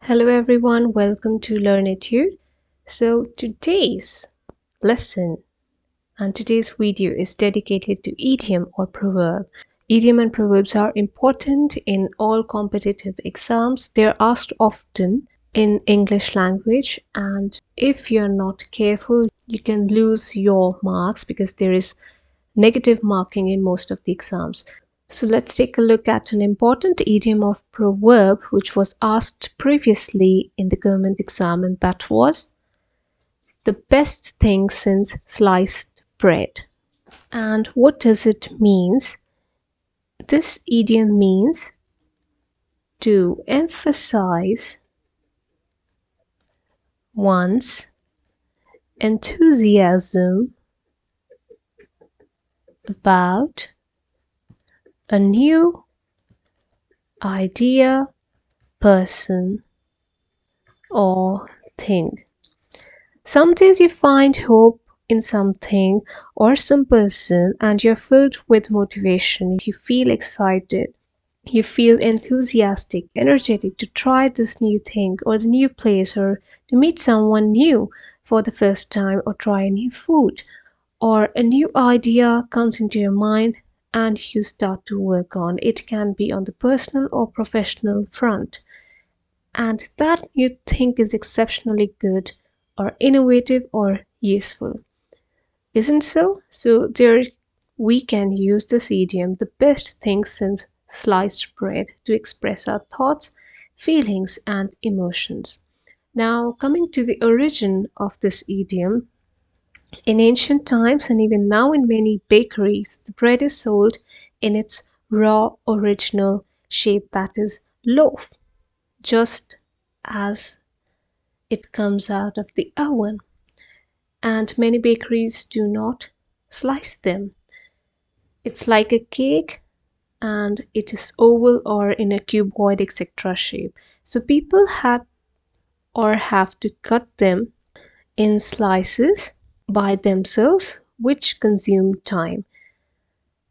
Hello everyone, welcome to Learnetude. So today's lesson and today's video is dedicated to idiom or proverb. Idiom and proverbs are important in all competitive exams. They're asked often in English language, and if you're not careful, you can lose your marks because there is negative marking in most of the exams. So let's take a look at an important idiom of proverb which was asked previously in the government exam, and that was the best thing since sliced bread. And what does it mean? This idiom means to emphasize one's enthusiasm about a new idea, person, or thing. Some days you find hope in something or some person and you're filled with motivation. You feel excited. You feel enthusiastic, energetic to try this new thing or the new place or to meet someone new for the first time or try a new food, or a new idea comes into your mind and you start to work on. It can be on the personal or professional front. And that you think is exceptionally good or innovative or useful. Isn't so? So there we can use this idiom, the best thing since sliced bread, to express our thoughts, feelings and emotions. Now coming to the origin of this idiom, in ancient times and even now in many bakeries, the bread is sold in its raw original shape, that is loaf, just as it comes out of the oven. And many bakeries do not slice them. It's like a cake and it is oval or in a cuboid etc. shape. So people had or have to cut them in slices by themselves, which consume time.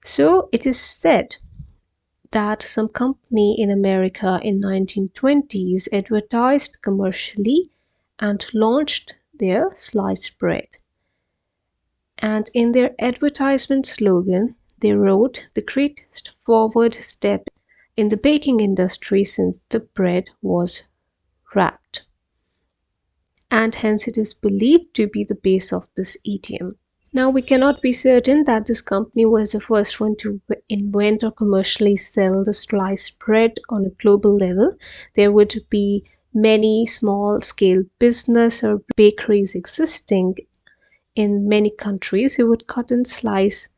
So it is said that some company in America in 1920s advertised commercially and launched their sliced bread. And in their advertisement slogan, they wrote the greatest forward step in the baking industry since the bread was wrapped. And hence it is believed to be the base of this idiom. Now we cannot be certain that this company was the first one to invent or commercially sell the sliced bread on a global level. There would be many small scale business or bakeries existing in many countries who would cut and slice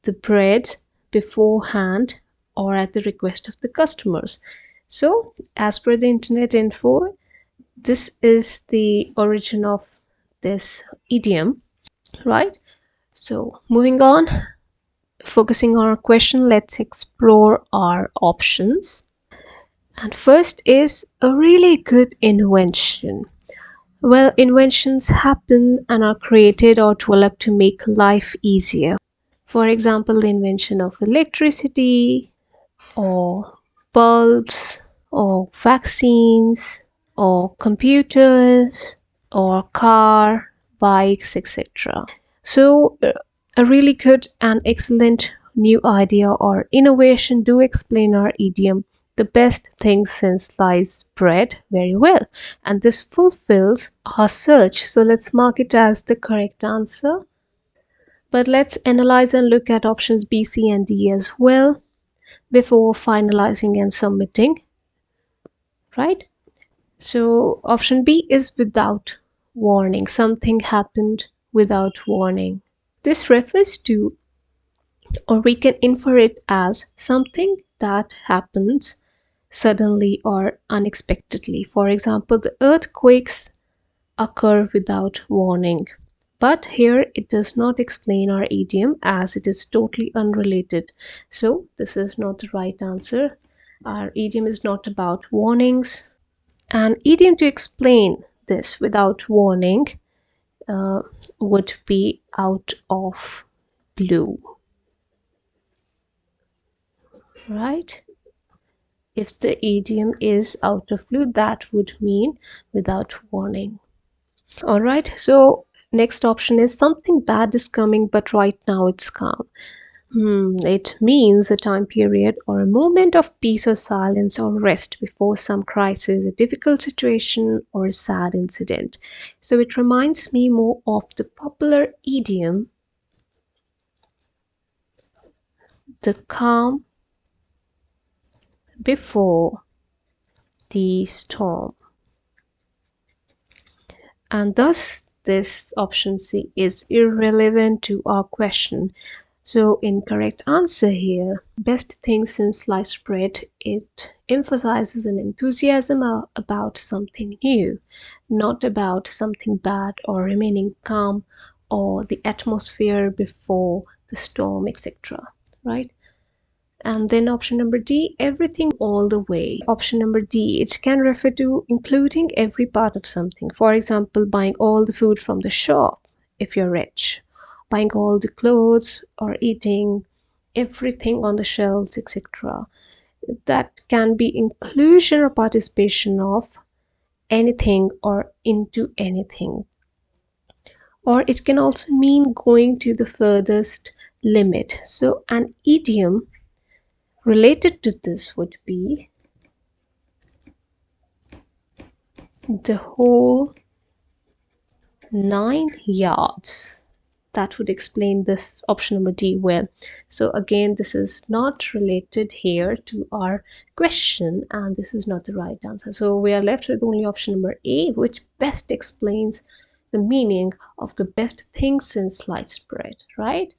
the breads beforehand or at the request of the customers. So as per the internet info, this is the origin of this idiom, right? So moving on, focusing on our question, let's explore our options. And first is a really good invention. Well, inventions happen and are created or developed to make life easier. For example, the invention of electricity, or bulbs, or vaccines, or computers, or car, bikes, etc. So a really good and excellent new idea or innovation do explain our idiom, the best thing since sliced bread, very well, and this fulfills our search. So let's mark it as the correct answer. But let's analyze and look at options B, C and D as well before finalizing and submitting, right? So option B is without warning. Something happened without warning. This refers to, or we can infer it as, something that happens suddenly or unexpectedly. For example, the earthquakes occur without warning. But here it does not explain our idiom as it is totally unrelated. So this is not the right answer. Our idiom is not about warnings. An idiom to explain this without warning would be out of blue, right? If the idiom is out of blue, that would mean without warning. Alright, so next option is something bad is coming, but right now it's calm. It means a time period or a moment of peace or silence or rest before some crisis, a difficult situation, or a sad incident. So it reminds me more of the popular idiom, the calm before the storm. And thus, this option C is irrelevant to our question. So incorrect answer here. Best thing since sliced bread, it emphasizes an enthusiasm about something new, not about something bad or remaining calm or the atmosphere before the storm, etc. Right? And then option number D, everything all the way. Option number D, it can refer to including every part of something. For example, buying all the food from the shop if you're rich, buying all the clothes, or eating everything on the shelves, etc. That can be inclusion or participation of anything or into anything. Or it can also mean going to the furthest limit. So an idiom related to this would be the whole 9 yards. That would explain this option number D well. So again, this is not related here to our question, and this is not the right answer. So we are left with only option number A, which best explains the meaning of the best thing since sliced bread, right?